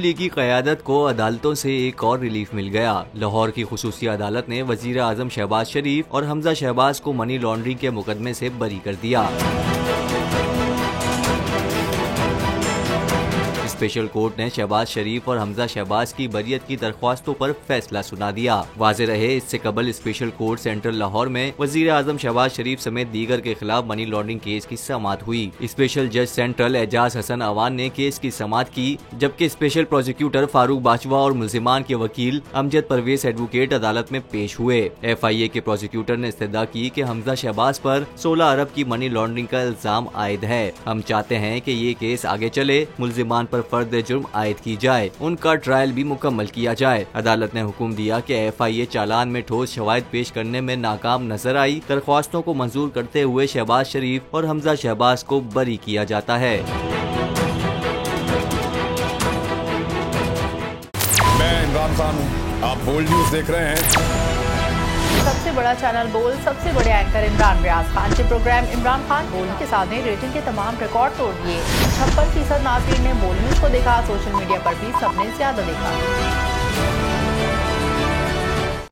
League की क़यादत को अदालतों से एक और रिलीफ मिल गया। लाहौर की खुसूसी अदालत ने वज़ीर आज़म शहबाज शरीफ और हमजा शहबाज को मनी लॉन्ड्रिंग के मुकदमे से बरी कर दिया। स्पेशल कोर्ट ने शहबाज शरीफ और हमजा शहबाज की बरियत की दरख्वास्तों पर फैसला सुना दिया। वाज़ेह रहे, इससे कबल स्पेशल कोर्ट सेंट्रल लाहौर में वज़ीर आज़म शहबाज शरीफ समेत दीगर के खिलाफ मनी लॉन्ड्रिंग केस की समाअत हुई। स्पेशल जज सेंट्रल एजाज हसन अवान ने केस की समाअत की, जबकि स्पेशल प्रोसिक्यूटर फारूक बाजवा और मुल्जिमान के वकील अमजद परवेज एडवोकेट अदालत में पेश हुए। FIA के प्रोसिक्यूटर ने इस्तदा की कि हमजा शहबाज पर 16 अरब की मनी लॉन्ड्रिंग का इल्जाम आयद है। हम चाहते हैं कि ये केस आगे चले, मुल्जिमान पर फर्द जुर्म आयद की जाए, उनका ट्रायल भी मुकम्मल किया जाए। अदालत ने हुक्म दिया कि FIA चालान में ठोस शवाहिद पेश करने में नाकाम नजर आई। दरख्वास्तों को मंजूर करते हुए शहबाज शरीफ और हमजा शहबाज को बरी किया जाता है। मैं इमरान खान हूँ, आप बोल्ड न्यूज देख रहे हैं। सबसे बड़ा चैनल बोल, सबसे बड़े एंकर इमरान रियाज खान के प्रोग्राम इमरान खान बोल के साथ ने रेटिंग के तमाम रिकॉर्ड तोड़ दिए। 56% नाज़रीन ने बोल न्यूज को देखा। सोशल मीडिया पर भी सबने ज्यादा देखा।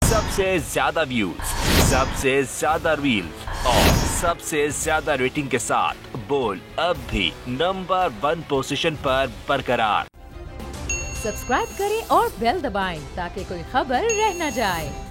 सबसे ज्यादा व्यूज, सबसे ज्यादा रील्स और सबसे ज्यादा रेटिंग के साथ बोल अब भी नंबर 1 पोजीशन पर बरकरार। सब्सक्राइब करें और बेल दबाएं ताकि कोई खबर रह न जाए।